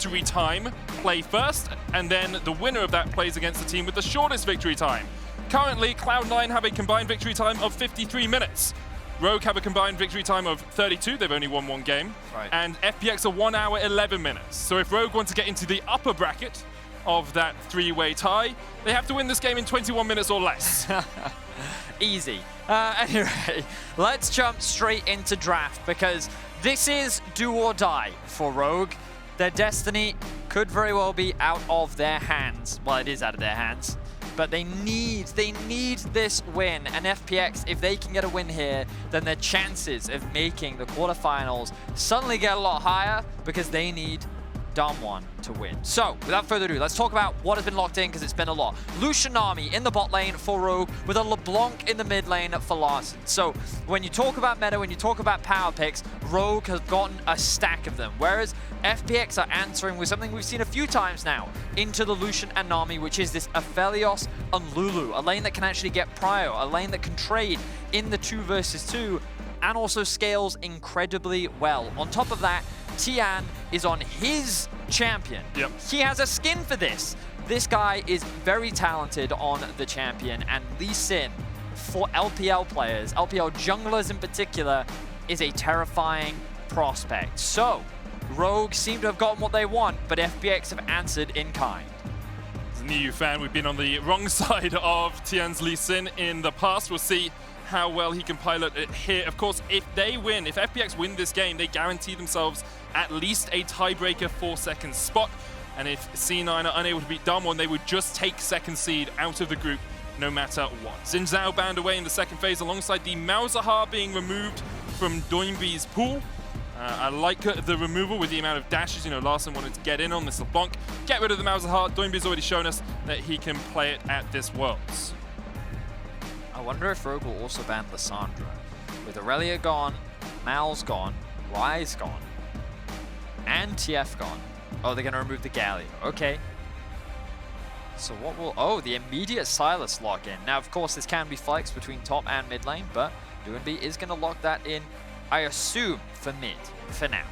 victory time play first, and then the winner of that plays against the team with the shortest victory time. Currently, Cloud9 have a combined victory time of 53 minutes. Rogue have a combined victory time of 32, they've only won one game, and FPX are 1 hour 11 minutes. So if Rogue want to get into the upper bracket of that three-way tie, they have to win this game in 21 minutes or less. Easy. Anyway, let's jump straight into draft, because this is do or die for Rogue. Their destiny could very well be out of their hands. Well, it is out of their hands. But they need this win, and FPX, if they can get a win here, then their chances of making the quarterfinals suddenly get a lot higher, because they need Doinb to win. So, without further ado, let's talk about what has been locked in, because it's been a lot. Lucian Nami in the bot lane for Rogue, with a LeBlanc in the mid lane for Larssen. So, when you talk about meta, when you talk about power picks, Rogue has gotten a stack of them, whereas FPX are answering with something we've seen a few times now, into the Lucian and Nami, which is this Aphelios and Lulu, a lane that can actually get prio, a lane that can trade in the 2 versus 2, and also scales incredibly well. On top of that, Tian is on his champion. Yep. He has a skin for this. This guy is very talented on the champion, and Lee Sin, for LPL players, LPL junglers in particular, is a terrifying prospect. So, Rogue seem to have gotten what they want, but FPX have answered in kind. As an EU fan, we've been on the wrong side of Tian's Lee Sin in the past. We'll see how well he can pilot it here. Of course, if they win, if FPX win this game, they guarantee themselves at least a tiebreaker 4-second spot. And if C9 are unable to beat Doinb, they would just take second seed out of the group no matter what. Xin Zhao banned away in the second phase alongside the Malzahar being removed from Doinb's pool. I like the removal with the amount of dashes. You know, Larssen wanted to get in on this LeBlanc, get rid of the Malzahar. Doinb's already shown us that he can play it at this Worlds. I wonder if Rogue will also ban Lissandra. With Aurelia gone, Mal's gone, Ryze gone, and TF gone. Oh, they're going to remove the Galio. Okay. So what will... Oh, the immediate Sylas lock in. Now, of course, this can be flexed between top and mid lane, but Doinb is going to lock that in, I assume, for mid, for now.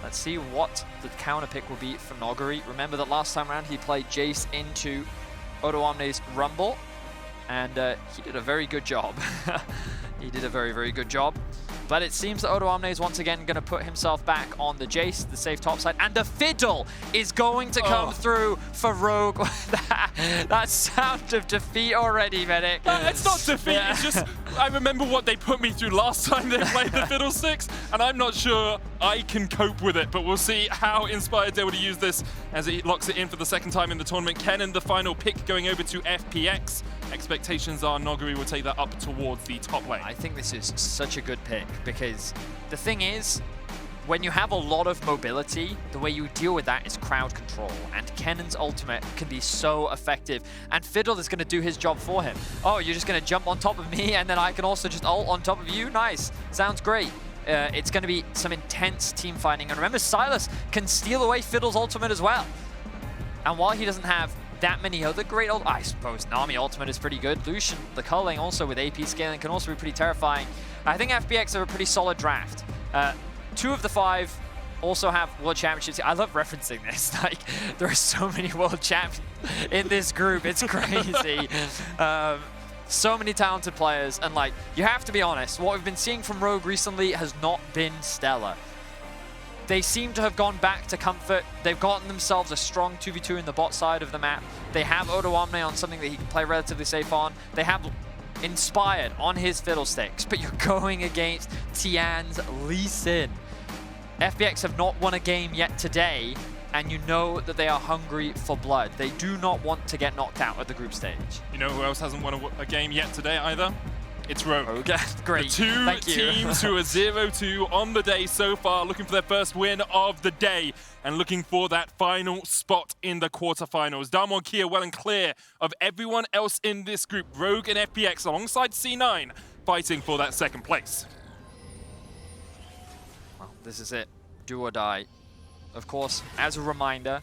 Let's see what the counter pick will be for Nuguri. Remember that last time around, he played Jace into Odoamne's Rumble, and he did a very good job. He did a very, very good job. But it seems that Odoamne is once again going to put himself back on the Jace, the safe top side, and the Fiddle is going to come through for Rogue. That sound of defeat already, Medic. It's not defeat, it's just, I remember what they put me through last time they played the Fiddlesticks, and I'm not sure I can cope with it, but we'll see how inspired they would use this as he locks it in for the second time in the tournament. Kennen, the final pick, going over to FPX. Expectations are Nuguri will take that up towards the top lane. I think this is such a good pick, because the thing is, when you have a lot of mobility, the way you deal with that is crowd control, and Kennen's ultimate can be so effective, and Fiddle is going to do his job for him. Oh, you're just going to jump on top of me, and then I can also just ult on top of you? Nice. Sounds great. It's going to be some intense team fighting, and remember, Sylas can steal away Fiddle's ultimate as well. And while he doesn't have that many other great I suppose Nami ultimate is pretty good. Lucian, the culling also with AP scaling, can also be pretty terrifying. I think FPX have a pretty solid draft. 2 of the 5 also have World Championships. I love referencing this. Like, there are so many World Champions in this group. It's crazy. So many talented players. And, like, you have to be honest, what we've been seeing from Rogue recently has not been stellar. They seem to have gone back to comfort. They've gotten themselves a strong 2v2 in the bot side of the map. They have Odoamne on something that he can play relatively safe on. They have Inspired on his Fiddlesticks, but you're going against Tian's Lee Sin. FPX have not won a game yet today, and you know that they are hungry for blood. They do not want to get knocked out at the group stage. You know who else hasn't won a game yet today either? It's Rogue. Okay, great. The 2 teams who are 0-2 on the day so far, looking for their first win of the day and looking for that final spot in the quarterfinals. Doinb Kia well and clear of everyone else in this group. Rogue and FPX alongside C9 fighting for that second place. Well, this is it. Do or die. Of course, as a reminder,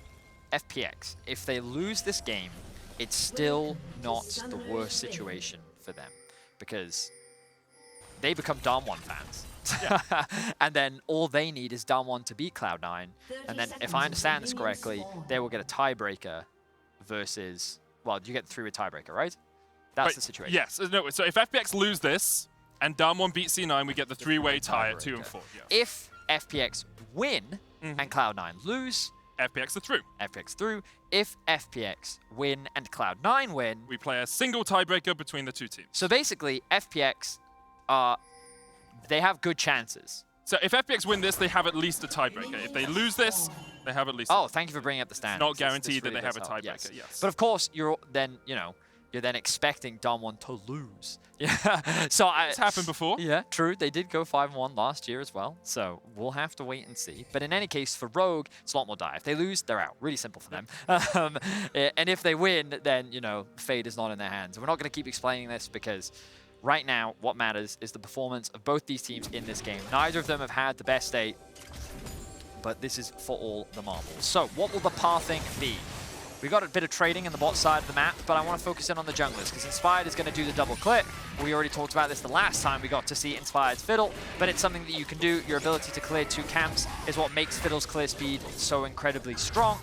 FPX, if they lose this game, it's still not the worst situation for them, because they become Doinb fans. And then all they need is down 1 to beat Cloud9. And then, if I understand this correctly, they will get a tiebreaker versus... Well, you get the 3-way tiebreaker, right? That's the situation. Yes. No, so if FPX lose this and down 1 beat C9, we get the 3-way tie at 2 and 4. Yes. If FPX win and Cloud9 lose... FPX are through. FPX through. If FPX win and Cloud9 win... We play a single tiebreaker between the 2 teams. So basically, FPX are... They have good chances. So if FPX win this, they have at least a tiebreaker. If they lose this, they have at least... Oh, thank you for bringing up the standings. Not guaranteed that they have a tiebreaker, yes. But of course, you're then, you're then expecting Doinb to lose. Yeah. So it's happened before. Yeah, true. They did go 5-1 last year as well. So we'll have to wait and see. But in any case, for Rogue, it's a lot more dire. If they lose, they're out. Really simple for them. And if they win, then, fate is not in their hands. We're not going to keep explaining this because right now, what matters is the performance of both these teams in this game. Neither of them have had the best day, but this is for all the marbles. So what will the pathing be? We got a bit of trading in the bot side of the map, but I want to focus in on the junglers because Inspired is going to do the double clip. We already talked about this the last time we got to see Inspired's Fiddle, but it's something that you can do. Your ability to clear 2 camps is what makes Fiddle's clear speed so incredibly strong.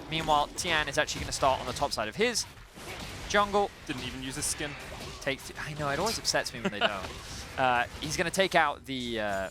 Meanwhile, Tian is actually going to start on the top side of his jungle. Didn't even use his skin. I know, it always upsets me when they don't. He's going to take out the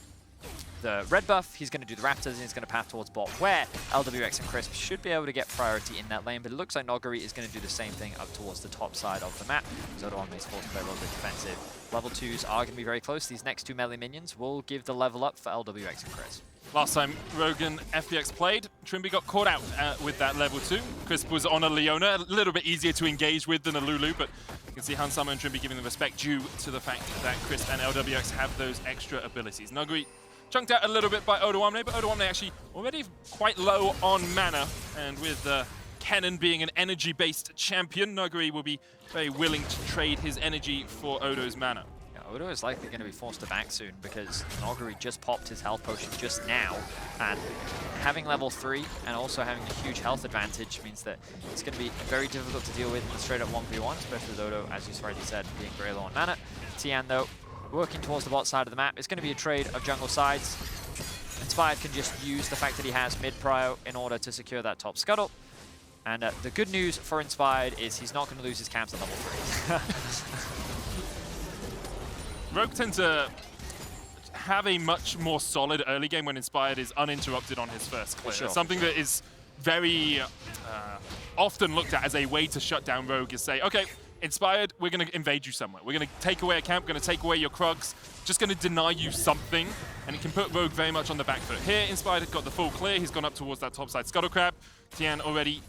red buff, he's going to do the Raptors, and he's going to path towards bot, where LWX and Crisp should be able to get priority in that lane, but it looks like Nuguri is going to do the same thing up towards the top side of the map. Odoamne is forced to play a little bit defensive. Level 2s are going to be very close. These next 2 melee minions will give the level up for LWX and Crisp. Last time Rogue and FPX played, Trymbi got caught out with that level 2. Crisp was on a Leona, a little bit easier to engage with than a Lulu, but you can see Hansama and Trymbi giving the respect due to the fact that Crisp and LWX have those extra abilities. Nuguri chunked out a little bit by Odoamne, but Odoamne actually already quite low on mana, and with Kennen being an energy-based champion, Nuguri will be very willing to trade his energy for Odo's mana. Odo is likely going to be forced to back soon because Nuguri just popped his health potion just now, and having level 3 and also having a huge health advantage means that it's going to be very difficult to deal with in the straight-up 1v1, especially with Odo, as you already said, being very low on mana. Tian, though, working towards the bot side of the map. It's going to be a trade of jungle sides. Inspired can just use the fact that he has mid-prio in order to secure that top scuttle. And the good news for Inspired is he's not going to lose his camps at level 3. Rogue tend to have a much more solid early game when Inspired is uninterrupted on his first clear. Sure. Something that is very often looked at as a way to shut down Rogue is say, okay, Inspired, we're going to invade you somewhere. We're going to take away a camp, we're going to take away your Krugs, just going to deny you something, and it can put Rogue very much on the back foot. Here, Inspired has got the full clear, he's gone up towards that top side Scuttle Crab. Tian already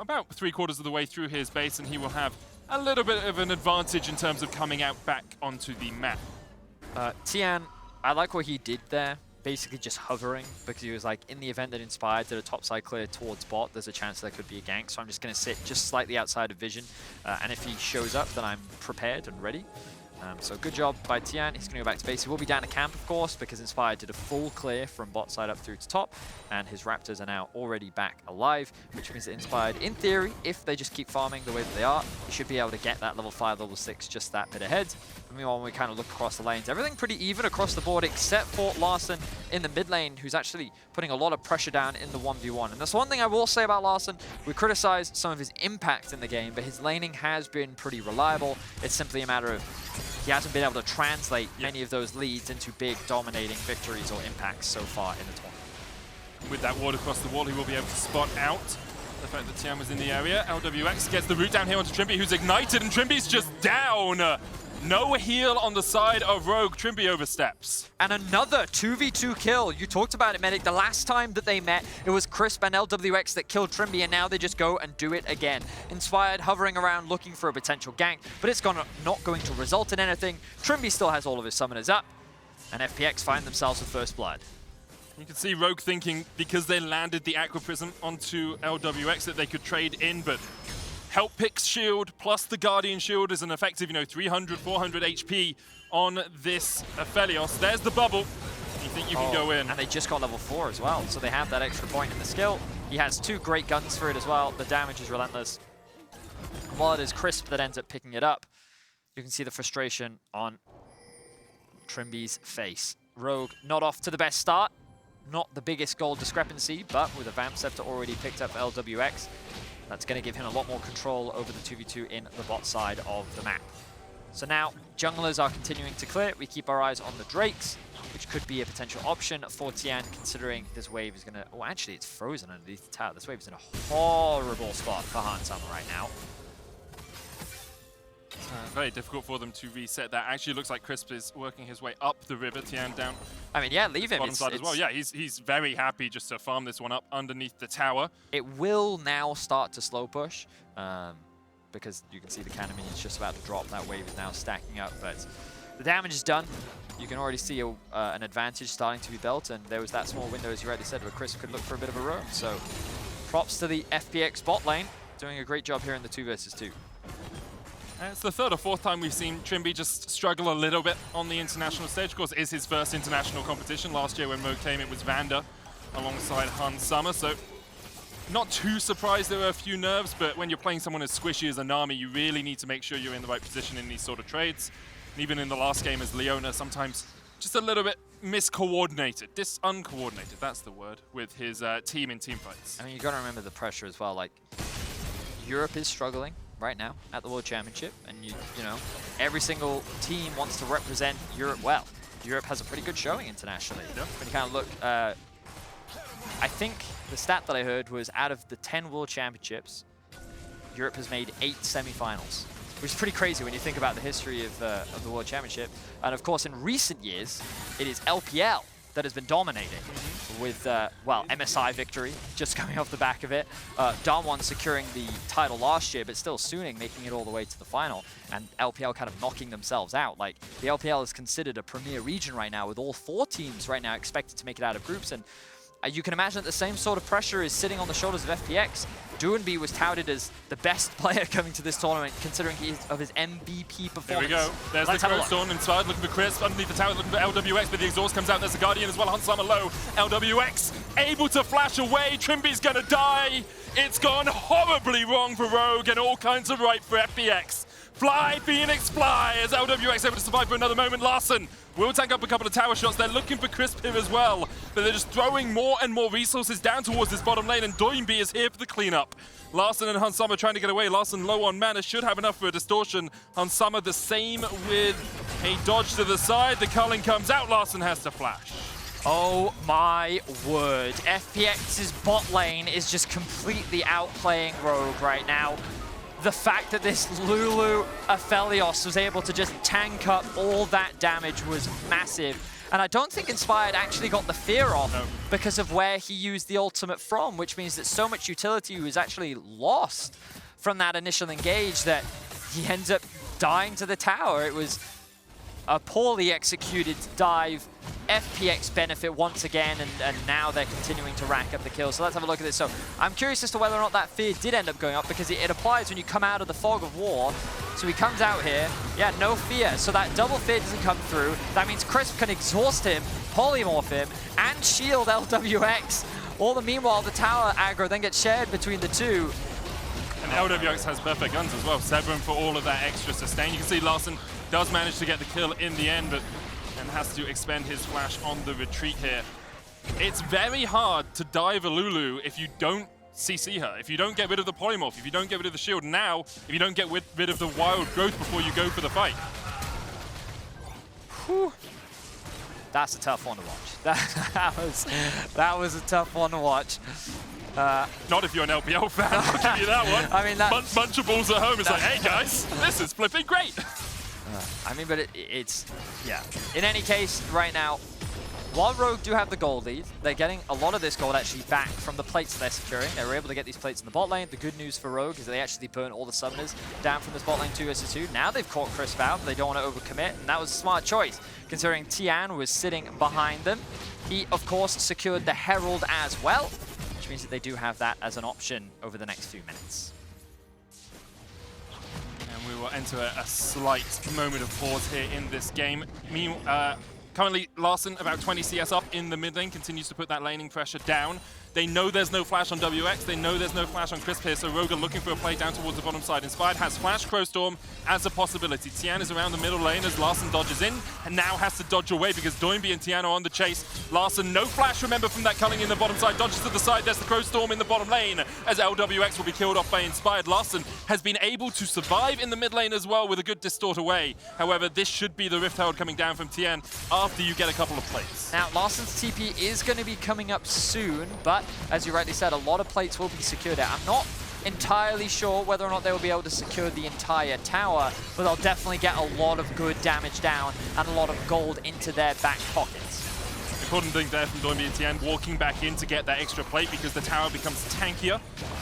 about 3/4 of the way through his base, and he will have a little bit of an advantage in terms of coming out back onto the map. Tian, I like what he did there, basically just hovering, because he was like, in the event that Inspired did a topside clear towards bot, there's a chance there could be a gank, so I'm just going to sit just slightly outside of vision, and if he shows up, then I'm prepared and ready. So good job by Tian. He's going to go back to base. He will be down to camp, of course, because Inspired did a full clear from bot side up through to top, and his Raptors are now already back alive, which means that Inspired, in theory, if they just keep farming the way that they are, he should be able to get that level 5, level 6 just that bit ahead. But meanwhile, when we kind of look across the lanes, everything pretty even across the board, except for Larssen in the mid lane, who's actually putting a lot of pressure down in the 1v1. And that's one thing I will say about Larssen. We criticize some of his impact in the game, but his laning has been pretty reliable. It's simply a matter of he hasn't been able to translate many of those leads into big dominating victories or impacts so far in the tournament. With that ward across the wall, he will be able to spot out the fact that Tian was in the area. LWX gets the root down here onto Trymbi, who's ignited, and Trymbi's just down. No heal on the side of Rogue. Trymbi oversteps. And another 2v2 kill. You talked about it, Medic. The last time that they met, it was Crisp and LWX that killed Trymbi, and now they just go and do it again. Inspired hovering around looking for a potential gank, but it's not going to result in anything. Trymbi still has all of his summoners up, and FPX find themselves with first blood. You can see Rogue thinking, because they landed the Aqua Prism onto LWX, that they could trade in, but Help Pick's shield plus the Guardian shield is an effective, 300, 400 HP on this Aphelios. There's the bubble. You think you can go in. And they just got level 4 as well, so they have that extra point in the skill. He has 2 great guns for it as well. The damage is relentless. And while it is Crisp that ends up picking it up, you can see the frustration on Trymbi's face. Rogue not off to the best start. Not the biggest goal discrepancy, but with a Vamp Scepter already picked up for LWX, that's going to give him a lot more control over the 2v2 in the bot side of the map. So now, junglers are continuing to clear. We keep our eyes on the Drakes, which could be a potential option for Tian, considering this wave is going to... Oh, actually, it's frozen underneath the tower. This wave is in a horrible spot for Hansama right now. Very difficult for them to reset that. Actually, looks like Crisp is working his way up the river. Tian down. I mean, yeah, leave him. Bottom side as well. Yeah, he's very happy just to farm this one up underneath the tower. It will now start to slow push, because you can see the cannon minions just about to drop. That wave is now stacking up, but the damage is done. You can already see an advantage starting to be built, and there was that small window, as you already said, where Crisp could look for a bit of a roam. So props to the FPX bot lane, doing a great job here in the 2 versus 2. It's the third or fourth time we've seen Trymbi just struggle a little bit on the international stage. Of course, it is his first international competition. Last year when Mo came, it was Vander alongside Hansama. So not too surprised there were a few nerves, but when you're playing someone as squishy as Anami, you really need to make sure you're in the right position in these sort of trades. And even in the last game as Leona, sometimes just a little bit miscoordinated, uncoordinated, that's the word, with his team in teamfights. I mean, you got to remember the pressure as well. Like, Europe is struggling right now at the World Championship, and you know, every single team wants to represent Europe well. Europe has a pretty good showing internationally. Yep. When you kind of look, I think the stat that I heard was out of the 10 World Championships, Europe has made 8 semifinals, which is pretty crazy when you think about the history of the World Championship. And of course, in recent years, it is LPL that has been dominating with, well, MSI victory just coming off the back of it. Damwon securing the title last year, but still Suning making it all the way to the final, and LPL kind of knocking themselves out. Like, the LPL is considered a premier region right now, with all 4 teams right now expected to make it out of groups, and you can imagine that the same sort of pressure is sitting on the shoulders of FPX. Doinb was touted as the best player coming to this tournament, considering his MVP performance. There we go. There's the Crow Storm inside, looking for Crisp. Underneath the tower, looking for LWX, but the exhaust comes out. There's the Guardian as well. Hansama low. LWX able to flash away. Trymbi's gonna die. It's gone horribly wrong for Rogue and all kinds of right for FPX. Fly, Phoenix, fly, as LWX able to survive for another moment. Larssen will tank up a couple of tower shots. They're looking for Crisp here as well, but they're just throwing more and more resources down towards this bottom lane, and Doinb is here for the cleanup. Larssen and Hansama trying to get away. Larssen low on mana, should have enough for a distortion. Hansama the same with a dodge to the side. The culling comes out, Larssen has to flash. Oh my word. FPX's bot lane is just completely outplaying Rogue right now. The fact that this Lulu Aphelios was able to just tank up all that damage was massive. And I don't think Inspired actually got the fear off because of where he used the ultimate from, which means that so much utility was actually lost from that initial engage that he ends up dying to the tower. It was a poorly executed dive. FPX benefit once again, and now they're continuing to rack up the kills. So let's have a look at this. So I'm curious as to whether or not that fear did end up going up, because it applies when you come out of the fog of war. So he comes out here, yeah, no fear. So that double fear doesn't come through. That means Crisp can exhaust him, polymorph him, and shield LWX. All the meanwhile, the tower aggro then gets shared between the two. And LWX has perfect guns as well. Severin for all of that extra sustain. You can see Larssen does manage to get the kill in the end, but and has to expend his flash on the retreat here. It's very hard to dive a Lulu if you don't CC her, if you don't get rid of the polymorph, if you don't get rid of the shield. Now, if you don't get rid of the wild growth before you go for the fight. Whew. That's a tough one to watch. That was a tough one to watch. Not if you're an LPL fan, I'll give you that one. I mean, bunch of balls at home. It's like, hey guys, this is flipping great. I mean, but it's, yeah. In any case, right now, while Rogue do have the gold lead, they're getting a lot of this gold actually back from the plates they're securing. They were able to get these plates in the bot lane. The good news for Rogue is that they actually burn all the summoners down from this bot lane 2 versus 2. Now they've caught Crisp out. They don't want to overcommit, and that was a smart choice, considering Tian was sitting behind them. He, of course, secured the Herald as well, which means that they do have that as an option over the next few minutes. We will enter a slight moment of pause here in this game. Currently, Larssen about 20 CS up in the mid lane, continues to put that laning pressure down. They know there's no flash on WX. They know there's no flash on Crisp here, so Rogue are looking for a play down towards the bottom side. Inspired has flash, Crowstorm as a possibility. Tian is around the middle lane as Larssen dodges in, and now has to dodge away because Doinb and Tian are on the chase. Larssen, no flash, remember, from that culling in the bottom side. Dodges to the side, there's the Crowstorm in the bottom lane as LWX will be killed off by Inspired. Larssen has been able to survive in the mid lane as well with a good distort away. However, this should be the Rift Herald coming down from Tian after you get a couple of plates. Now, Larssen's TP is going to be coming up soon, but as you rightly said, a lot of plates will be secured out. I'm not entirely sure whether or not they will be able to secure the entire tower, but they'll definitely get a lot of good damage down and a lot of gold into their back pockets. Important thing there from Doinb and Tian, walking back in to get that extra plate because the tower becomes tankier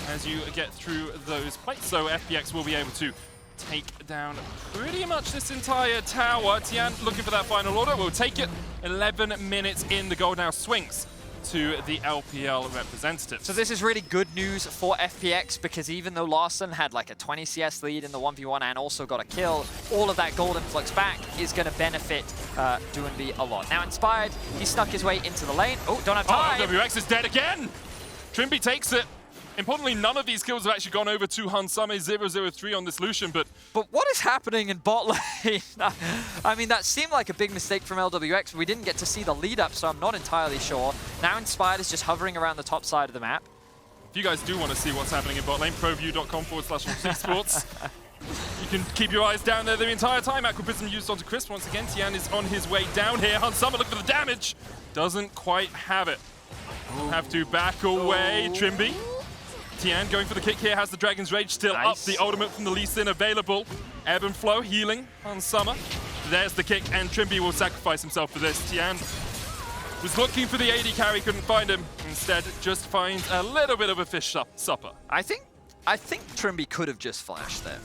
as you get through those plates. So FPX will be able to take down pretty much this entire tower. Tian looking for that final order. We'll take it. 11 minutes in. The gold now swings to the LPL representative. So this is really good news for FPX because even though Larssen had like a 20 CS lead in the 1v1 and also got a kill, all of that gold influx back is going to benefit Doinb a lot. Now Inspired, he snuck his way into the lane. Oh, don't have time. Oh, WX is dead again. Trymbi takes it. Importantly, none of these kills have actually gone over to Hansame 003 on this Lucian, but what is happening in bot lane? I mean, that seemed like a big mistake from LWX, but we didn't get to see the lead up, so I'm not entirely sure. Now Inspired is just hovering around the top side of the map. If you guys do want to see what's happening in bot lane, proview.com/sports. You can keep your eyes down there the entire time. Aquaprism used onto Crisp once again. Tian is on his way down here. Hansame looking for the damage. Doesn't quite have it. Have to back away. Trymbi. Tian going for the kick here, has the Dragon's Rage still up. The ultimate from the Lee Sin available. Ebb and Flow healing on Summer. There's the kick, and Trymbi will sacrifice himself for this. Tian was looking for the AD carry, couldn't find him. Instead, just finds a little bit of a fish supper. I think Trymbi could have just flashed there,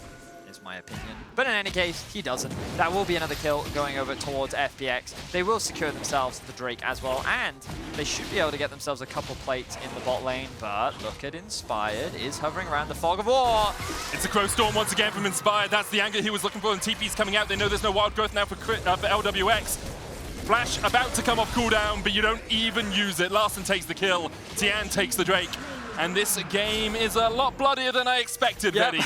is my opinion. But in any case, he doesn't. That will be another kill going over towards FPX. They will secure themselves the Drake as well, and they should be able to get themselves a couple plates in the bot lane. But look at Inspired, is hovering around the fog of war. It's a Crowstorm once again from Inspired. That's the angle he was looking for, and TP's coming out. They know there's no wild growth now for LWX. Flash about to come off cooldown, but you don't even use it. Larssen takes the kill. Tian takes the Drake. And this game is a lot bloodier than I expected, yep. Betty.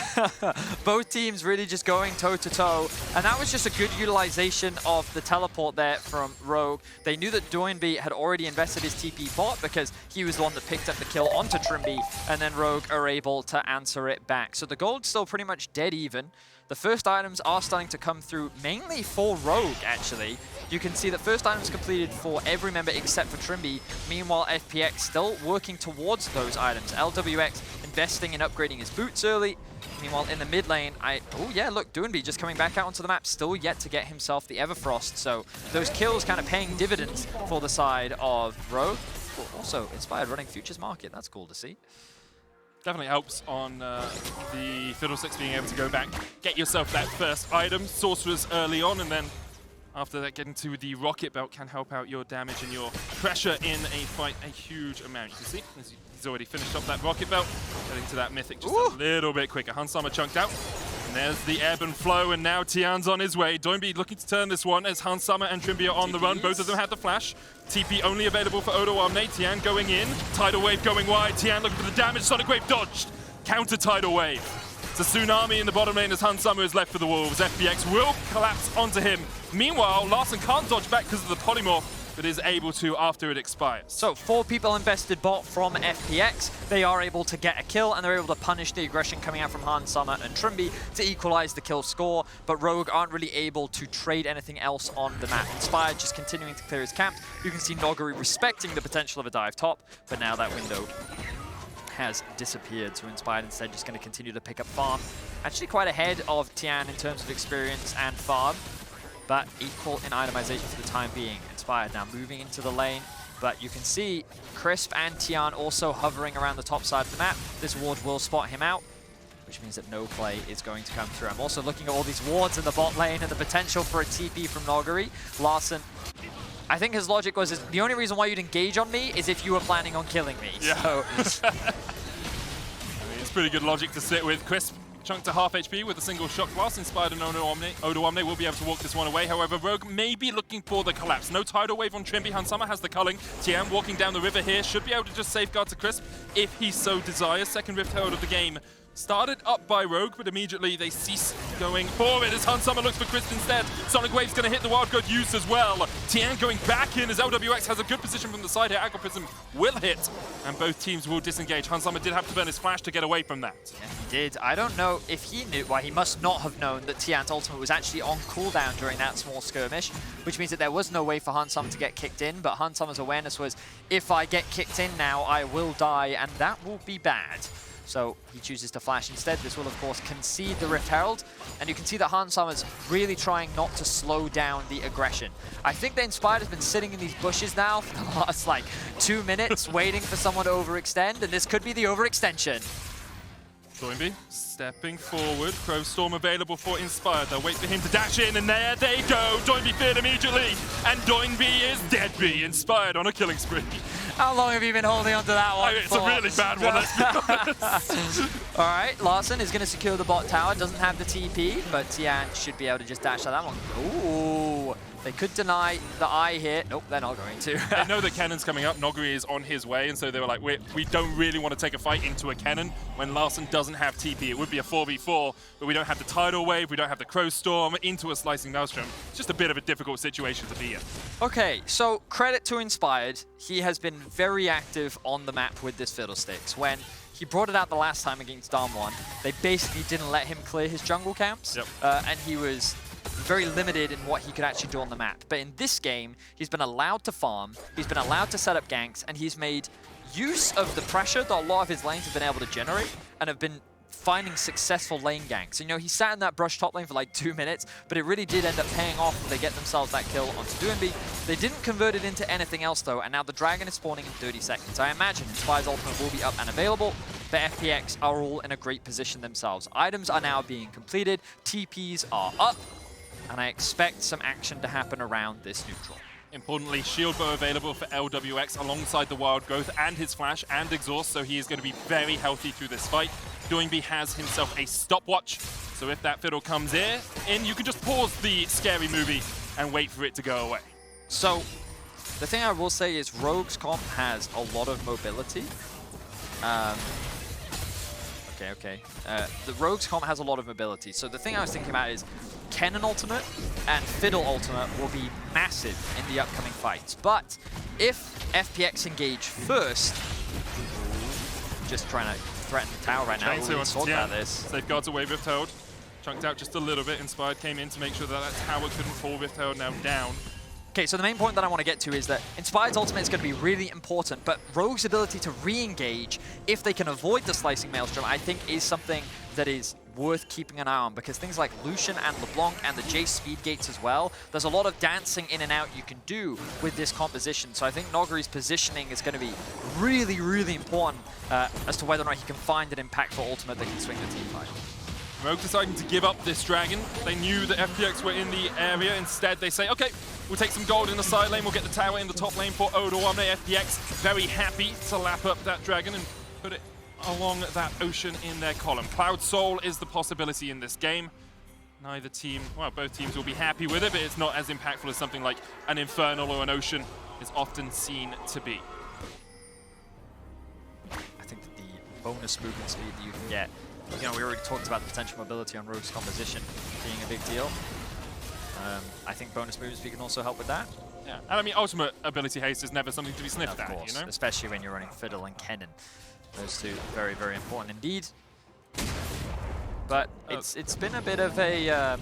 Both teams really just going toe-to-toe. And that was just a good utilization of the teleport there from Rogue. They knew that Doinb had already invested his TP bot because he was the one that picked up the kill onto Trymbi, and then Rogue are able to answer it back. So the gold's still pretty much dead even. The first items are starting to come through, mainly for Rogue, actually. You can see that first items completed for every member except for Trymbi. Meanwhile, FPX still working towards those items. LWX investing in upgrading his boots early. Meanwhile, in the mid lane, oh yeah, look, Doinb just coming back out onto the map, still yet to get himself the Everfrost. So those kills kind of paying dividends for the side of Rogue. Also, Inspired running Futures Market, that's cool to see. Definitely helps on the Fiddlesticks being able to go back, get yourself that first item. Sorcerers early on, and then after that, getting to the Rocket Belt can help out your damage and your pressure in a fight a huge amount. You can see, he's already finished up that Rocket Belt, getting to that Mythic just a little bit quicker. Hansame chunked out. And there's the Ebb and Flow, and now Tian's on his way. Doinb looking to turn this one as Hansame and Trymbi are on the run. Both of them had the flash. TP only available for Odoamne. Tian going in. Tidal Wave going wide. Tian looking for the damage. Sonic Wave dodged. Counter Tidal Wave. It's a Tsunami in the bottom lane as Hansame is left for the Wolves. FPX will collapse onto him. Meanwhile, Larssen can't dodge back because of the Polymorph, but is able to after it expires. So 4 people invested bot from FPX. They are able to get a kill, and they're able to punish the aggression coming out from Hansame and Trymbi to equalize the kill score, but Rogue aren't really able to trade anything else on the map. Inspired just continuing to clear his camp. You can see Nuguri respecting the potential of a dive top, but now that window has disappeared, so Inspired instead just going to continue to pick up farm. Actually quite ahead of Tian in terms of experience and farm, but equal in itemization for the time being. Inspired now moving into the lane, but you can see Crisp and Tian also hovering around the top side of the map. This ward will spot him out, which means that no play is going to come through. I'm also looking at all these wards in the bot lane and the potential for a TP from Nuguri. Larssen, I think his logic was, the only reason why you'd engage on me is if you were planning on killing me. Yeah. So I mean, it's pretty good logic to sit with. Crisp Chunk to half HP with a single shock blast. Inspired and Odoamne will be able to walk this one away. However, Rogue may be looking for the collapse. No tidal wave on Trymbi. Hansama has the culling. Tian walking down the river here should be able to just safeguard to Crisp if he so desires. Second Rift Herald of the game. Started up by Rogue, but immediately they cease going forward as Hansama looks for Crisp instead. Sonic Wave's going to hit the Wild Growth use as well. Tian going back in as LWX has a good position from the side here. Agro Prism will hit, and both teams will disengage. Hansama did have to burn his flash to get away from that. Yeah, he did. I don't know if he knew, well, he must not have known that Tian's ultimate was actually on cooldown during that small skirmish, which means that there was no way for Hansama to get kicked in, but Hansama's awareness was, if I get kicked in now, I will die, and that will be bad. So he chooses to flash instead. This will, of course, concede the Rift Herald. And you can see that Hansama's really trying not to slow down the aggression. I think the Inspired has been sitting in these bushes now for the last, like, 2 minutes, waiting for someone to overextend. And this could be the overextension. Doinb stepping forward. Crow Storm available for Inspired. They'll wait for him to dash in, and there they go. Doinb feared immediately. And Doinb is deadbeat. Inspired on a killing spree. How long have you been holding on to that one? It's a really bad one, let's be honest. All right, Larssen is going to secure the bot tower. Doesn't have the TP, but Tian should be able to just dash out that one. Ooh, they could deny the eye here. Nope, they're not going to. They know that Cannon's coming up. Nuguri is on his way, and so they were like, we don't really want to take a fight into a Cannon when Larssen doesn't have TP. It would be a 4v4, but we don't have the Tidal Wave, we don't have the Crow Storm into a Slicing Maelstrom. It's just a bit of a difficult situation to be in. Okay, so credit to Inspired. He has been very active on the map with this Fiddlesticks. When he brought it out the last time against Darm1, they basically didn't let him clear his jungle camps, and he was very limited in what he could actually do on the map. But in this game, he's been allowed to farm, he's been allowed to set up ganks, and he's made use of the pressure that a lot of his lanes have been able to generate and have been finding successful lane ganks. You know, he sat in that brush top lane for like 2 minutes, but it really did end up paying off. They get themselves that kill onto Doinb. They didn't convert it into anything else though, and now the dragon is spawning in 30 seconds. I imagine Inspired's ultimate will be up and available, but FPX are all in a great position themselves. Items are now being completed, TPs are up, and I expect some action to happen around this neutral. Importantly, shield bow available for LWX alongside the Wild Growth and his flash and exhaust, so he is going to be very healthy through this fight. Doinb has himself a stopwatch, so if that fiddle comes in, you can just pause the scary movie and wait for it to go away. So, the thing I will say is Rogue's comp has a lot of mobility. The Rogue's comp has a lot of mobility, so the thing I was thinking about is Kennen ultimate and Fiddle ultimate will be massive in the upcoming fights. But if FPX engage first, just trying to threaten the tower right now. We'll talk about this. Safeguards away Rift Herald. Chunked out just a little bit. Inspired came in to make sure that that tower couldn't fall. Rift Herald now down. Okay, so the main point that I want to get to is that Inspired's ultimate is going to be really important, but Rogue's ability to re-engage, if they can avoid the Slicing Maelstrom, I think is something that is worth keeping an eye on, because things like Lucian and LeBlanc and the Jace speed gates as well, there's a lot of dancing in and out you can do with this composition. So I think Nuguri's positioning is going to be really, really important as to whether or not he can find an impactful ultimate that can swing the team fight. Rogue deciding to give up this dragon. They knew that FPX were in the area. Instead, they say, okay, we'll take some gold in the side lane. We'll get the tower in the top lane for Odoamne. FPX very happy to lap up that dragon and put it along that ocean in their column. Cloud Soul is the possibility in this game. Neither team, well, both teams will be happy with it, but it's not as impactful as something like an Infernal or an Ocean is often seen to be. I think that the bonus movement speed that you can get, you know, we already talked about the potential mobility on Rogue's composition being a big deal. I think bonus movement speed can also help with that. Yeah, and I mean, ultimate ability haste is never something to be sniffed at, you know? Especially when you're running Fiddle and Kennen. Those two, very, very important indeed. But it's been a bit of a,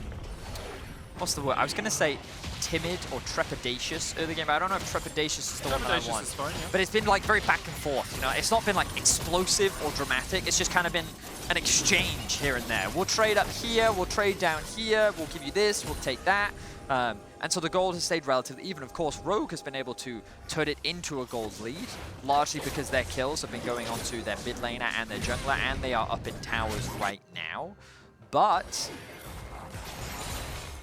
what's the word? I was going to say timid or trepidatious early game, but I don't know if trepidatious is the one that I want. Is fine, yeah. But it's been like very back and forth, you know? It's not been like explosive or dramatic, it's just kind of been an exchange here and there. We'll trade up here, we'll trade down here, we'll give you this, we'll take that. And so the gold has stayed relatively even. Of course, Rogue has been able to turn it into a gold lead, largely because their kills have been going onto their mid laner and their jungler, and they are up in towers right now. But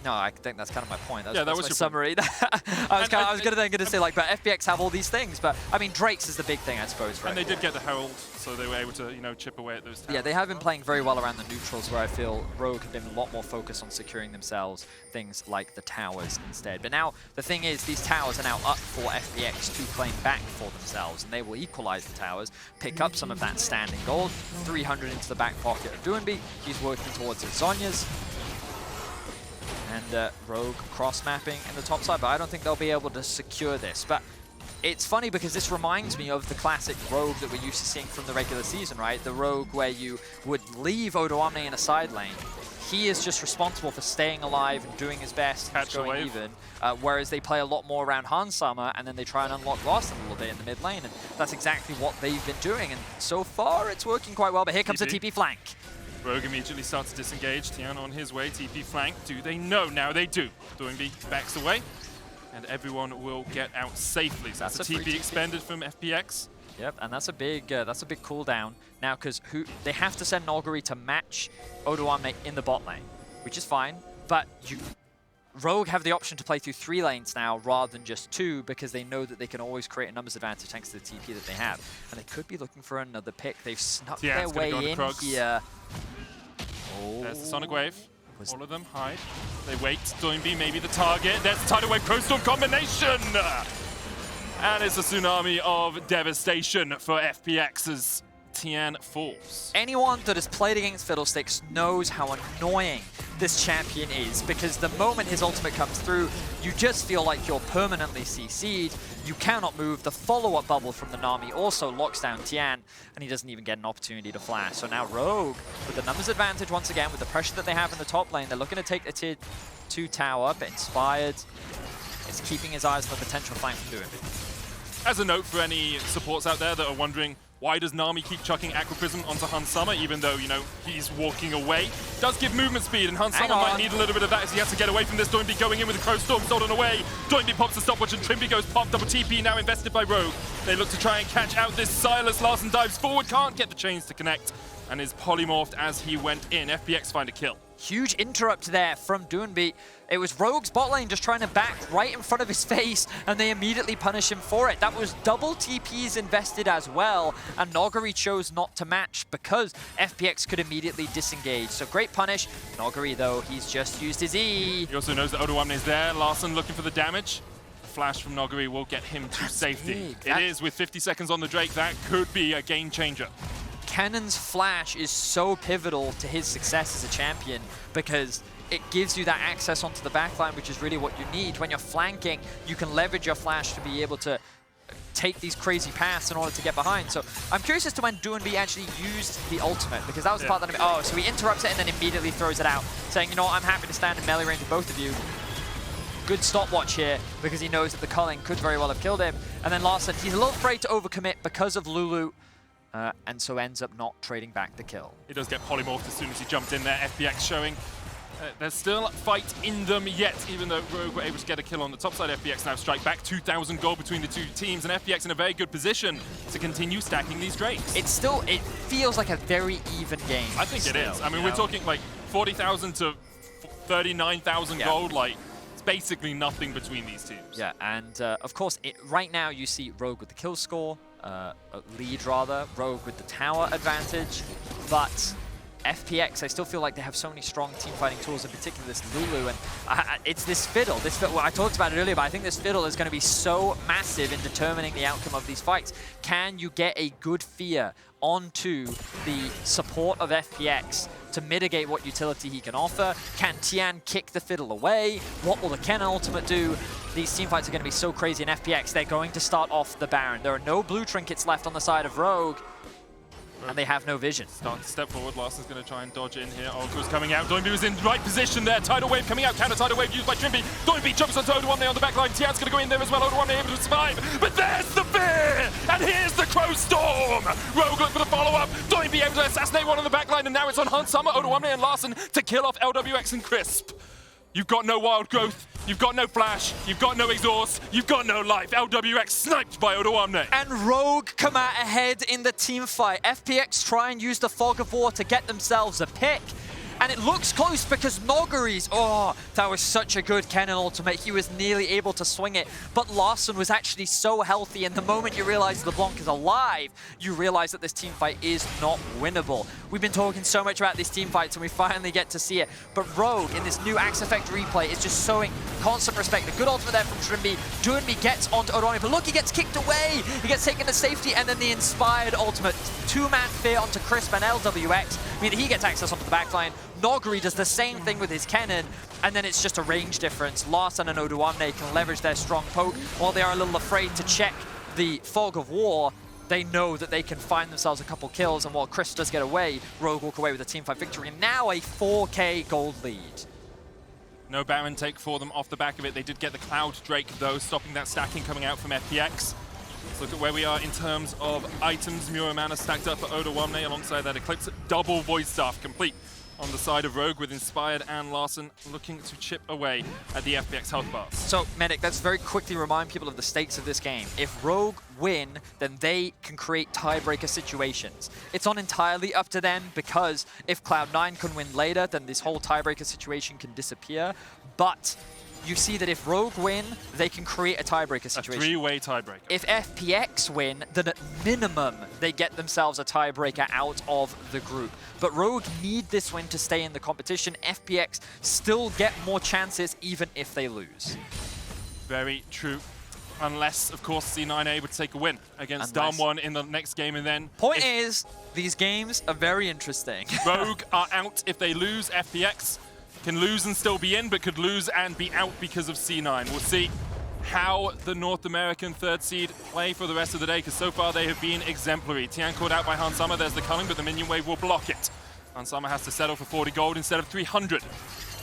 No, I think that's kind of my point. That was my your summary. I was going to say, like, but FPX have all these things, but I mean, Drake's is the big thing, I suppose. For and they did get the Herald, so they were able to, chip away at those towers. Yeah, they have been playing very well around the neutrals, where I feel Rogue have been a lot more focused on securing themselves things like the towers instead. But now, the thing is, these towers are now up for FPX to claim back for themselves, and they will equalize the towers, pick up some of that standing gold, 300 into the back pocket of Doinb. He's working towards his Zhonya's. And Rogue cross-mapping in the top side, but I don't think they'll be able to secure this. But it's funny because this reminds me of the classic Rogue that we're used to seeing from the regular season, right? The Rogue where you would leave Odoamne in a side lane. He is just responsible for staying alive and doing his best and going even. Whereas they play a lot more around Hansama, and then they try and unlock Larssen a little bit in the mid lane. And that's exactly what they've been doing. And so far, it's working quite well. But here comes the TP flank. Rogue immediately starts to disengage. Tian on his way, TP flank. Do they know? Now they do. Doinb backs away, and everyone will get out safely. So that's a TP expended from FPX. Yep, and that's a big cooldown now, because they have to send Nuguri to match Odoamne in the bot lane, which is fine. But Rogue have the option to play through 3 lanes now rather than just 2, because they know that they can always create a numbers advantage thanks to the TP that they have. And they could be looking for another pick. They've snuck their way in here. Oh. There's the Sonic Wave. All of them hide. They wait. Doinb maybe the target. There's the Tidal Wave Crowstorm combination! And it's a tsunami of devastation for FPX's Tian falls. Anyone that has played against Fiddlesticks knows how annoying this champion is, because the moment his ultimate comes through, you just feel like you're permanently CC'd. You cannot move. The follow-up bubble from the Nami also locks down Tian, and he doesn't even get an opportunity to flash. So now Rogue, with the numbers advantage once again, with the pressure that they have in the top lane, they're looking to take the tier 2 tower, but Inspired is keeping his eyes on the potential flank from doing it. As a note for any supports out there that are wondering, why does Nami keep chucking Aquaprism onto Hansama, even though, he's walking away? Does give movement speed, and Hansama might need a little bit of that as he has to get away from this. Doinb going in with a Crowstorm stolen away. Doinb pops the stopwatch, and Trymbi goes pop. Double TP now invested by Rogue. They look to try and catch out this Silas. Larssen dives forward, can't get the chains to connect, and is polymorphed as he went in. FPX find a kill. Huge interrupt there from Doinb. It was Rogue's bot lane just trying to back right in front of his face, and they immediately punish him for it. That was double TPs invested as well, and Nuguri chose not to match because FPX could immediately disengage. So great punish. Nuguri, though, he's just used his E. He also knows that Odoamne is there. Larssen looking for the damage. A flash from Nuguri will get him to safety. It is, with 50 seconds on the Drake, that could be a game changer. Cannon's flash is so pivotal to his success as a champion, because it gives you that access onto the backline, which is really what you need. When you're flanking, you can leverage your flash to be able to take these crazy paths in order to get behind. So I'm curious as to when Doinb actually used the ultimate, because that was the part that so he interrupts it and then immediately throws it out, saying, you know what, I'm happy to stand in melee range with both of you. Good stopwatch here, because he knows that the culling could very well have killed him. And then Larssen, he's a little afraid to overcommit because of Lulu. And so ends up not trading back the kill. He does get polymorphed as soon as he jumped in there. FPX showing there's still fight in them yet, even though Rogue were able to get a kill on the top side. FPX now strike back, 2,000 gold between the two teams, and FPX in a very good position to continue stacking these Drakes. It feels like a very even game. I think it is. I mean, we're talking like 40,000 to 39,000 gold, like it's basically nothing between these teams. Yeah, and of course, right now you see Rogue with the kill score, lead rather, Rogue with the tower advantage, but FPX, I still feel like they have so many strong team fighting tools, in particular this Lulu, and it's this fiddle. Well, I talked about it earlier, but I think this fiddle is going to be so massive in determining the outcome of these fights. Can you get a good fear onto the support of FPX to mitigate what utility he can offer? Can Tian kick the fiddle away? What will the Kennen ultimate do? These team fights are going to be so crazy in FPX. They're going to start off the Baron. There are no blue trinkets left on the side of Rogue, and they have no vision. Starting to step forward. Larssen's going to try and dodge in here. Ultra's coming out. Doinb was in the right position there. Tidal Wave coming out. Counter Tidal Wave used by Trymbi. Doinb jumps onto Odoamne on the back line. Tian's going to go in there as well. Odoamne able to survive. But there's the fear! And here's the Crowstorm! Rogue look for the follow-up. Doinb able to assassinate one on the back line. And now it's on Hansama, Odoamne, and Larssen to kill off LWX and Crisp. You've got no wild growth, you've got no flash, you've got no exhaust, you've got no life. LWX sniped by Odoamne. And Rogue come out ahead in the team fight. FPX try and use the Fog of War to get themselves a pick. And it looks close because Nuguri's, oh, that was such a good Kennen ultimate. He was nearly able to swing it, but Larssen was actually so healthy, and the moment you realize LeBlanc is alive, you realize that this team fight is not winnable. We've been talking so much about these team fights, and we finally get to see it. But Rogue, in this new Axe Effect replay, is just showing constant respect. A good ultimate there from Trymbi. Doinb gets onto Odoamne, but look, he gets kicked away. He gets taken to safety, and then the inspired ultimate. Two-man fear onto Crisp and LWX. I mean, he gets access onto the backline. Nuguri does the same thing with his Kennen, and then it's just a range difference. Larssen and Odoamne can leverage their strong poke. While they are a little afraid to check the Fog of War, they know that they can find themselves a couple kills, and while Chris does get away, Rogue walk away with a teamfight victory, and now a 4K gold lead. No Baron take for them off the back of it. They did get the Cloud Drake, though, stopping that stacking coming out from FPX. Let's look at where we are in terms of items. Muro Mana stacked up for Odoamne alongside that Eclipse. Double Void Staff complete on the side of Rogue with Inspired and Larssen looking to chip away at the FPX health bars. So, Medic, let's very quickly remind people of the stakes of this game. If Rogue win, then they can create tiebreaker situations. It's not entirely up to them, because if Cloud9 can win later, then this whole tiebreaker situation can disappear. But you see that if Rogue win, they can create a tiebreaker situation. A three-way tiebreaker. If FPX win, then at minimum, they get themselves a tiebreaker out of the group. But Rogue need this win to stay in the competition. FPX still get more chances even if they lose. Very true. Unless, of course, C9 are able to take a win against Damwon in the next game, and then... Point is, these games are very interesting. Rogue are out if they lose. FPX can lose and still be in, but could lose and be out because of C9. We'll see how the North American third seed play for the rest of the day, because so far they have been exemplary. Tian called out by Hansama. There's the culling, but the minion wave will block it. Hansama has to settle for 40 gold instead of 300.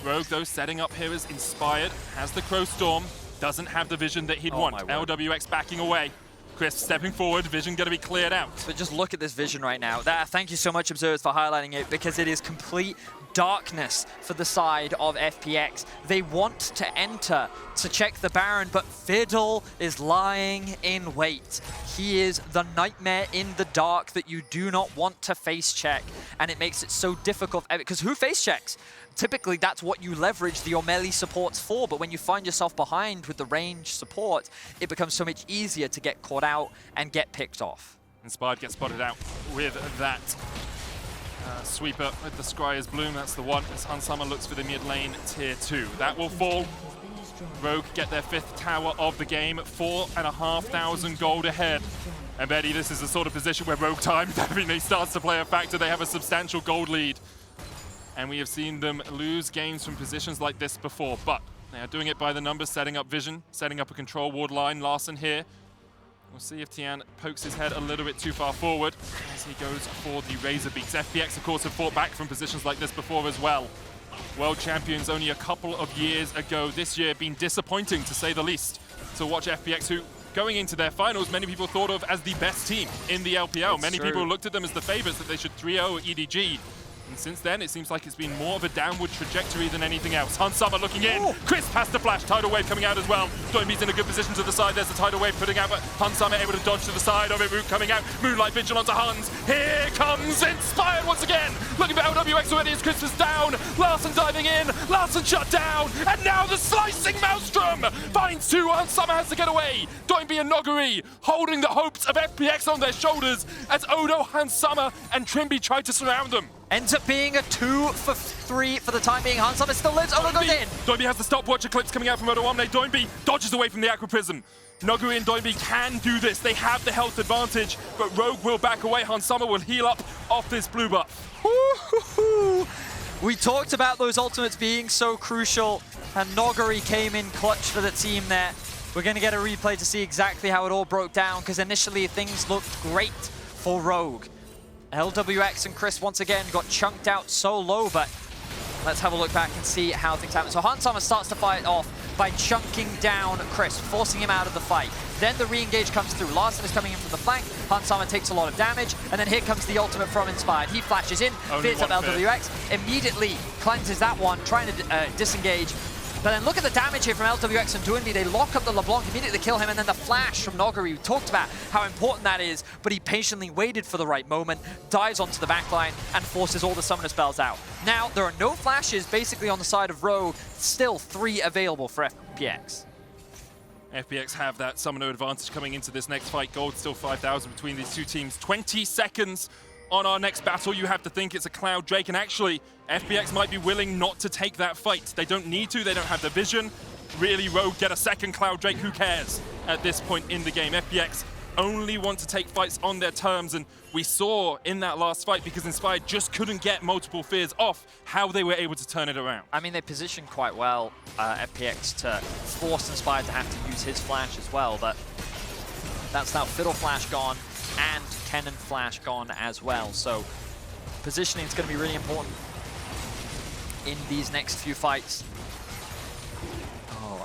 Rogue, though, setting up here is Inspired, has the Crow Storm, doesn't have the vision that he'd want. LWX backing away. Chris stepping forward, vision going to be cleared out. But just look at this vision right now. Thank you so much, Observers, for highlighting it, because it is complete darkness for the side of FPX. They want to enter to check the Baron, but Fiddle is lying in wait. He is the nightmare in the dark that you do not want to face check, and it makes it so difficult, because who face checks? Typically, that's what you leverage your melee supports for, but when you find yourself behind with the range support, it becomes so much easier to get caught out and get picked off. Inspired gets spotted out with that sweeper with the Scryer's Bloom. That's the one as Hansama looks for the mid lane tier 2. That will fall. Rogue get their 5th tower of the game, 4,500 gold ahead. And Betty, this is the sort of position where Rogue time definitely starts to play a factor. They have a substantial gold lead. And we have seen them lose games from positions like this before, but they are doing it by the numbers, setting up vision, setting up a control ward line. Larssen here. We'll see if Tian pokes his head a little bit too far forward as he goes for the Razor Beaks. FPX, of course, have fought back from positions like this before as well. World champions only a couple of years ago. This year been disappointing, to say the least, to watch FPX, who, going into their finals, many people thought of as the best team in the LPL. Many people looked at them as the favorites, that they should 3-0 EDG. And since then, it seems like it's been more of a downward trajectory than anything else. Hansama looking in. Ooh. Crisp has the flash. Tidal Wave coming out as well. Doinb's in a good position to the side. There's the Tidal Wave putting out, but Hansama able to dodge to the side of it. Root coming out. Moonlight Vigil onto Hans. Here comes Inspired once again. Looking for LWX already as Crisp is down. Larssen diving in. Larssen shut down. And now the slicing Maelstrom finds 2. Hansama has to get away. Doinb and Nuguri holding the hopes of FPX on their shoulders as Odo, Hansama, and Trymbi try to surround them. Ends up being a 2 for 3 for the time being. Hansama still lives. Odo goes in. Doinb has the stopwatch Eclipse coming out from Odoamne. Doinb dodges away from the Aqua Prism. Nuguri and Doinb can do this. They have the health advantage, but Rogue will back away. Hansama will heal up off this blue buff. We talked about those ultimates being so crucial, and Nuguri came in clutch for the team there. We're going to get a replay to see exactly how it all broke down, because initially things looked great for Rogue. LWX and Chris once again got chunked out so low, but let's have a look back and see how things happen. So Hansama starts to fight off by chunking down Chris, forcing him out of the fight. Then the re-engage comes through. Larssen is coming in from the flank. Hansama takes a lot of damage, and then here comes the ultimate from Inspired. He flashes in, fears up LWX, immediately cleanses that one, trying to disengage. But then look at the damage here from LWX and Doinb. They lock up the LeBlanc, immediately kill him, and then the flash from Nuguri. We talked about how important that is, but he patiently waited for the right moment, dives onto the backline, and forces all the summoner spells out. Now, there are no flashes basically on the side of Rogue, still 3 available for FPX. FPX have that summoner advantage coming into this next fight. Gold still 5,000 between these two teams. 20 seconds on our next battle. You have to think it's a Cloud Drake, and actually, FPX might be willing not to take that fight. They don't need to, they don't have the vision. Really, Rogue get a second Cloud Drake, who cares at this point in the game? FPX only want to take fights on their terms, and we saw in that last fight, because Inspired just couldn't get multiple fears off, how they were able to turn it around. I mean, they positioned quite well, FPX, to force Inspired to have to use his flash as well, but that's now Fiddle Flash gone, and Cannon Flash gone as well, so positioning is going to be really important in these next few fights.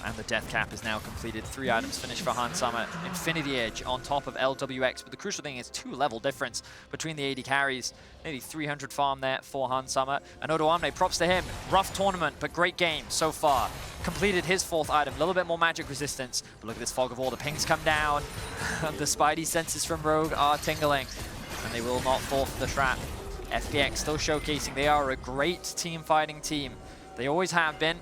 And the death cap is now completed. 3 items finished for Hansama. Infinity Edge on top of LWX. But the crucial thing is 2 level difference between the AD carries. Nearly 300 farm there for Hansama. And Odoamne, props to him. Rough tournament, but great game so far. Completed his 4th item. A little bit more magic resistance. But look at this fog of war. The pings come down. The Spidey senses from Rogue are tingling. And they will not fall for the trap. FPX still showcasing they are a great team fighting team. They always have been.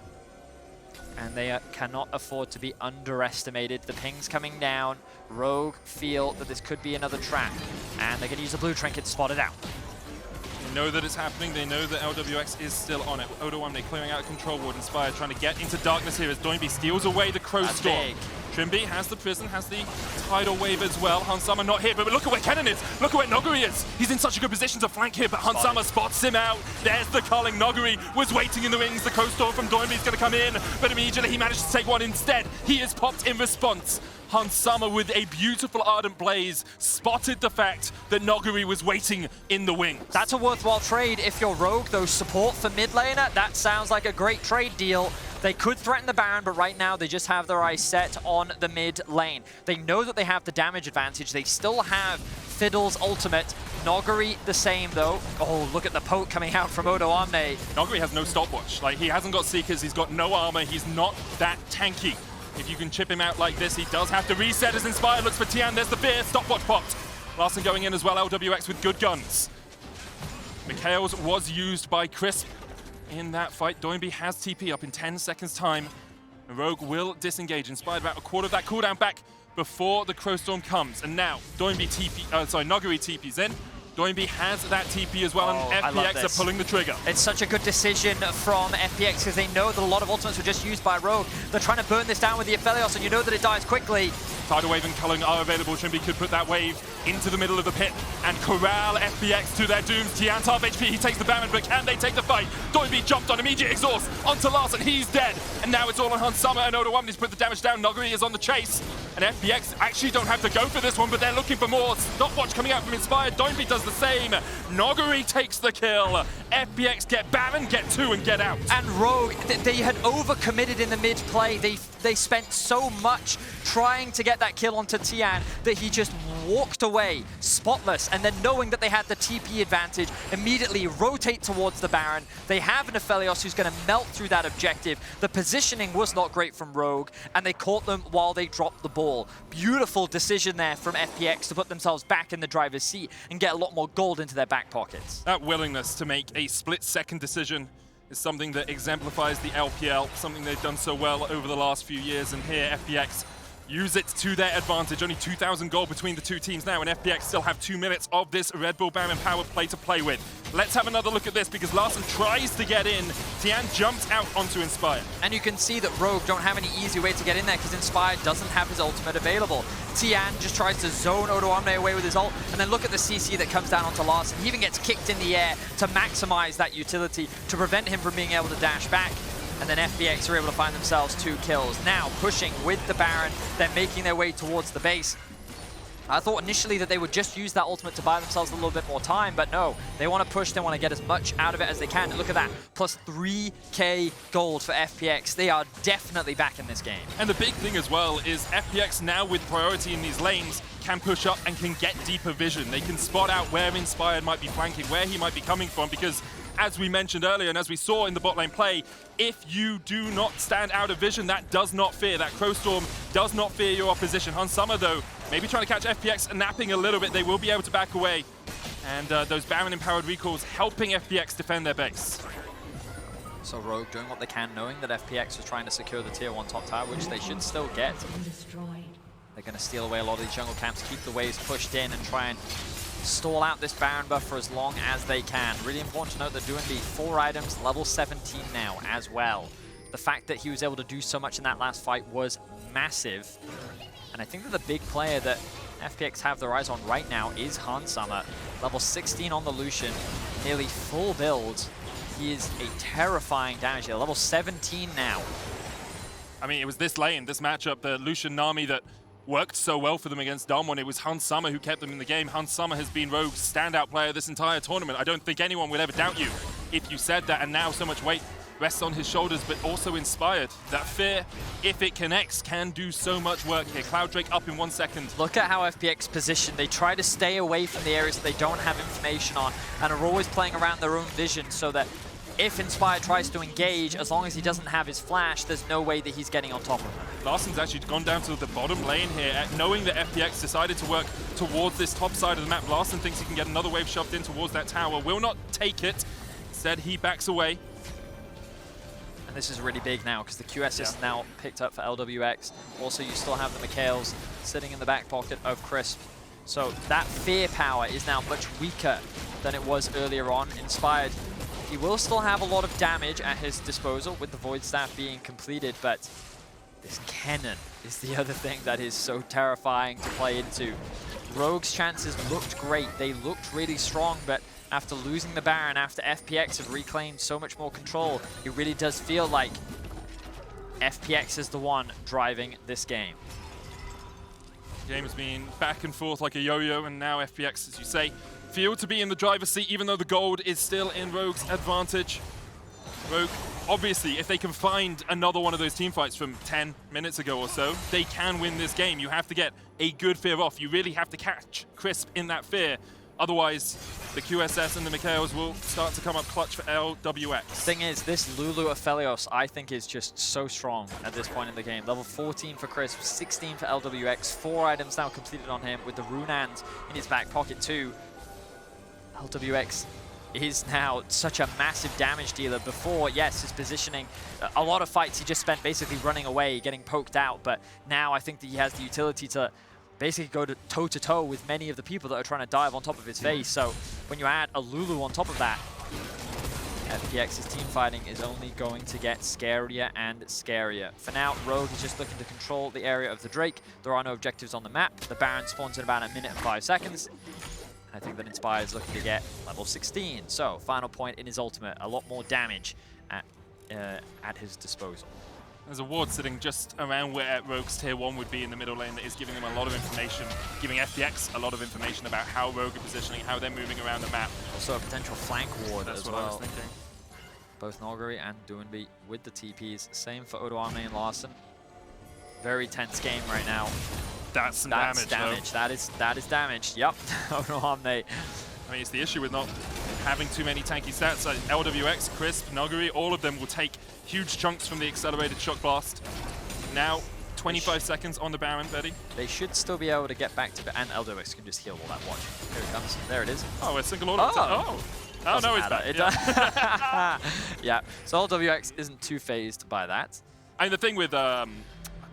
And they cannot afford to be underestimated. The ping's coming down. Rogue feel that this could be another trap. And they're going to use a blue trinket to spot it out. They know that it's happening. They know that LWX is still on it. Odoamne clearing out a control ward. Inspired trying to get into darkness here as Doinb steals away the Crow Storm. Trymbi has the prison, has the tidal wave as well. Hansama not here, but look at where Kennen is. Look at where Nuguri is. He's in such a good position to flank here, but Hansama spots him out. There's the culling. Nuguri was waiting in the wings. The Crow Storm from Doinb is going to come in, but immediately he managed to take one instead. He is popped in response. Hansama with a beautiful Ardent Blaze spotted the fact that Nuguri was waiting in the wings. That's a worthwhile trade if you're Rogue, though. Support for mid laner, that sounds like a great trade deal. They could threaten the Baron, but right now they just have their eyes set on the mid lane. They know that they have the damage advantage. They still have Fiddle's ultimate. Nuguri the same, though. Oh, look at the poke coming out from Odoamne. Nuguri has no stopwatch. Like, he hasn't got Seekers, he's got no armor, he's not that tanky. If you can chip him out like this, he does have to reset as Inspire looks for Tian. There's the fear, stopwatch popped. Larssen going in as well, LWX with good guns. Mikhail's was used by Crisp in that fight. Doinb has TP up in 10 seconds time. Rogue will disengage. Inspired about a quarter of that cooldown back before the Crow Storm comes. And now Nuguri TP's in. Doinb has that TP as well, and FPX are pulling the trigger. It's such a good decision from FPX because they know that a lot of ultimates were just used by Rogue. They're trying to burn this down with the Aphelios, and you know that it dies quickly. Tidal Wave and culling are available. Trymbi could put that wave into the middle of the pit and corral FPX to their dooms. Tian's half HP, he takes the Baron, but can they take the fight? Doinb jumped on immediate exhaust onto Larssen, he's dead. And now it's all on Hansama, and Odoamne's put the damage down. Nuguri is on the chase. And FPX actually don't have to go for this one, but they're looking for more. Stopwatch coming out from Inspired. Doinb does the same. Nuguri takes the kill. FPX get Baron, get 2, and get out. And Rogue, they had overcommitted in the mid play. They spent so much trying to get that kill onto Tian that he just walked away spotless, and then knowing that they had the TP advantage, immediately rotate towards the Baron. They have an Aphelios who's going to melt through that objective. The positioning was not great from Rogue, and they caught them while they dropped the ball. Beautiful decision there from FPX to put themselves back in the driver's seat and get a lot more gold into their back pockets. That willingness to make a split-second decision is something that exemplifies the LPL, something they've done so well over the last few years, and here FPX use it to their advantage. Only 2,000 gold between the two teams now, and FPX still have 2 minutes of this Red Bull Baron power play to play with. Let's have another look at this, because Larssen tries to get in. Tian jumps out onto Inspire. And you can see that Rogue don't have any easy way to get in there, because Inspire doesn't have his ultimate available. Tian just tries to zone Odoamne away with his ult, and then look at the CC that comes down onto Larssen. He even gets kicked in the air to maximize that utility, to prevent him from being able to dash back. And then FPX are able to find themselves 2 kills. Now pushing with the Baron, they're making their way towards the base. I thought initially that they would just use that ultimate to buy themselves a little bit more time, but no, they want to push, they want to get as much out of it as they can. And look at that, plus 3k gold for FPX. They are definitely back in this game. And the big thing as well is FPX now with priority in these lanes can push up and can get deeper vision. They can spot out where Inspired might be flanking, where he might be coming from, because as we mentioned earlier and as we saw in the bot lane play, if you do not stand out of vision, that does not fear. That Crow Storm does not fear your opposition. Hansama, though, maybe trying to catch FPX napping a little bit. They will be able to back away. And those Baron-empowered recalls helping FPX defend their base. So Rogue doing what they can, knowing that FPX was trying to secure the tier 1 top tower, which they should still get. They're going to steal away a lot of these jungle camps, keep the waves pushed in, and try and stall out this Baron buff for as long as they can. Really important to note that Doinb 4 items, level 17 now as well. The fact that he was able to do so much in that last fight was massive. And I think that the big player that FPX have their eyes on right now is Hansama. Level 16 on the Lucian, nearly full build. He is a terrifying damage dealer. Level 17 now. I mean, it was this lane, this matchup, the Lucian Nami that worked so well for them against Damwon. It was Hansama who kept them in the game. Hansama has been Rogue's standout player this entire tournament. I don't think anyone would ever doubt you if you said that, and now so much weight rests on his shoulders, but also inspired. That fear, if it connects, can do so much work here. Cloud Drake up in 1 second. Look at how FPX position. They try to stay away from the areas that they don't have information on and are always playing around their own vision, so that if Inspired tries to engage, as long as he doesn't have his flash, there's no way that he's getting on top of him. Larssen's actually gone down to the bottom lane here, knowing that FPX decided to work towards this top side of the map. Larssen thinks he can get another wave shoved in towards that tower. Will not take it. Instead, he backs away. And this is really big now, because the QS is now picked up for LWX. Also, you still have the Mikhails sitting in the back pocket of Crisp. So that fear power is now much weaker than it was earlier on. Inspired, he will still have a lot of damage at his disposal with the Void Staff being completed, but this cannon is the other thing that is so terrifying to play into. Rogue's chances looked great. They looked really strong, but after losing the Baron, after FPX have reclaimed so much more control, it really does feel like FPX is the one driving this game. The game has been back and forth like a yo-yo, and now FPX, as you say, feel to be in the driver's seat, even though the gold is still in Rogue's advantage. Rogue, obviously, if they can find another one of those team fights from 10 minutes ago or so, they can win this game. You have to get a good fear off. You really have to catch Crisp in that fear. Otherwise, the QSS and the Mikhails will start to come up clutch for LWX. Thing is, this Lulu Aphelios, I think, is just so strong at this point in the game. Level 14 for Crisp, 16 for LWX, 4 items now completed on him with the Runans in his back pocket too. LWX is now such a massive damage dealer. Before, yes, his positioning, a lot of fights he just spent basically running away, getting poked out, but now I think that he has the utility to basically go to toe-to-toe with many of the people that are trying to dive on top of his face. So when you add a Lulu on top of that, FPX's team fighting is only going to get scarier and scarier. For now, Rogue is just looking to control the area of the Drake. There are no objectives on the map. The Baron spawns in about 1 minute and 5 seconds. I think that Inspired is looking to get level 16. So, final point in his ultimate. A lot more damage at his disposal. There's a ward sitting just around where Rogue's tier 1 would be in the middle lane that is giving them a lot of information, giving FPX a lot of information about how Rogue are positioning, how they're moving around the map. Also a potential flank ward as well. That's what I was thinking. Both Nuguri and Doinb with the TPs. Same for Odoamne and Larssen. Very tense game right now. That's some damage. Though. That is damage. Yep. Odoamne. I mean, it's the issue with not having too many tanky stats. Like LWX, Crisp, Nuguri, all of them will take huge chunks from the accelerated shock blast. Now, 25 seconds on the Baron, Betty. They should still be able to get back to... And LWX can just heal all that. Watch. Here it comes. There it is. Oh, a single order. Oh, no, it's back. Yeah. Yeah. So LWX isn't too phased by that. And the thing with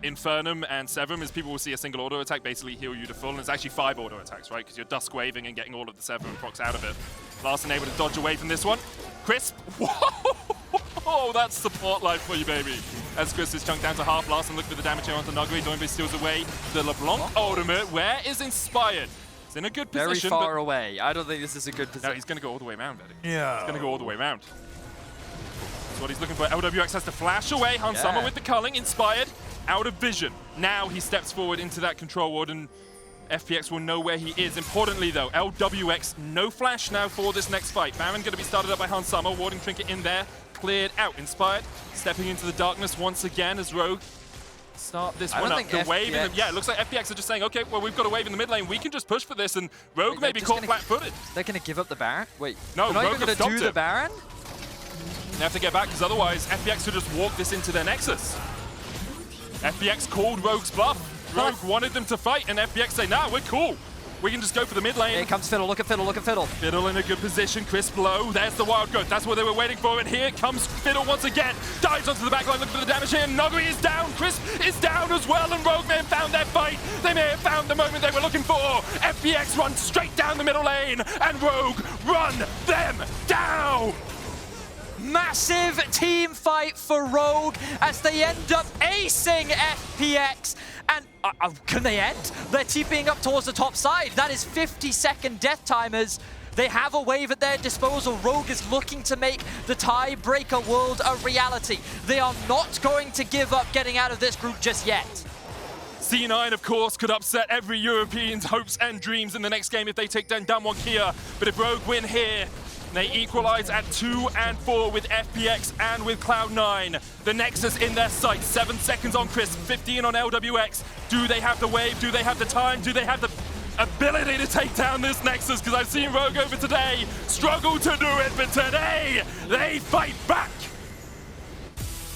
Infernum and Severum is people will see a single auto attack basically heal you to full, and it's actually 5 auto attacks, right? Because you're dusk waving and getting all of the Severum procs out of it. Larssen able to dodge away from this one. Crisp, whoa! That's support life for you, baby. As Crisp is chunked down to half, Larssen look for the damage here onto Nuguri. Doinb steals away the LeBlanc ultimate. Where is Inspired? He's in a good position. Very far away. I don't think this is a good position. No, he's going to go all the way around, Betty. Yeah. He's going to go all the way around. That's what he's looking for. LWX has to flash away. Hansama with the culling. Inspired. Out of vision. Now he steps forward into that control ward, and FPX will know where he is. Importantly, though, LWX, no flash now for this next fight. Baron going to be started up by Hansama. Warding trinket in there. Cleared out. Inspired stepping into the darkness once again as Rogue start this I one don't up. think The wave in the, FPX yeah, it looks like FPX are just saying, okay, well, we've got a wave in the mid lane. We can just push for this, and Rogue may be just caught gonna- flat-footed. They're going to give up the Baron? Wait, No, they're not Rogue even going have to do stopped the it. Baron? They have to get back, because otherwise FPX could just walk this into their Nexus. FPX called Rogue's bluff. Rogue wanted them to fight, and FPX say, nah, we're cool. We can just go for the mid lane. Here comes Fiddle, look at Fiddle, look at Fiddle. Fiddle in a good position, crisp low. There's the wild growth. That's what they were waiting for. And here comes Fiddle once again. Dives onto the backline, looking for the damage here. Nuguri is down. Crisp is down as well. And Rogue may have found their fight. They may have found the moment they were looking for. FPX run straight down the middle lane. And Rogue run them down. Massive team fight for Rogue as they end up acing FPX. And can they end? They're TPing up towards the top side. That is 50-second death timers. They have a wave at their disposal. Rogue is looking to make the tiebreaker world a reality. They are not going to give up getting out of this group just yet. C9, of course, could upset every European's hopes and dreams in the next game if they take down Damwon Kia. But if Rogue win here, they equalize at 2 and 4 with FPX and with Cloud9. The Nexus in their sights, 7 seconds on Crisp, 15 on LWX. Do they have the wave? Do they have the time? Do they have the ability to take down this Nexus? Because I've seen Rogue over today struggle to do it, but today they fight back.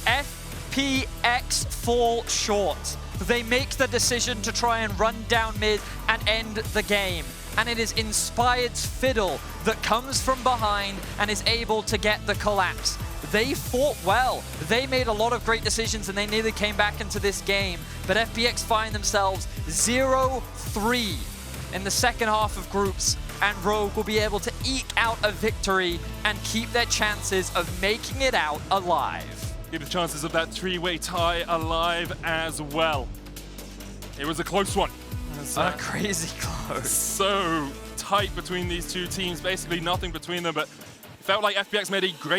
FPX fall short. They make the decision to try and run down mid and end the game. And it is Inspired's Fiddle that comes from behind and is able to get the collapse. They fought well. They made a lot of great decisions and they nearly came back into this game. But FPX find themselves 0-3 in the second half of groups, and Rogue will be able to eke out a victory and keep their chances of making it out alive. Keep the chances of that three-way tie alive as well. It was a close one. Crazy close. So tight between these two teams, basically nothing between them, but it felt like FPX made a great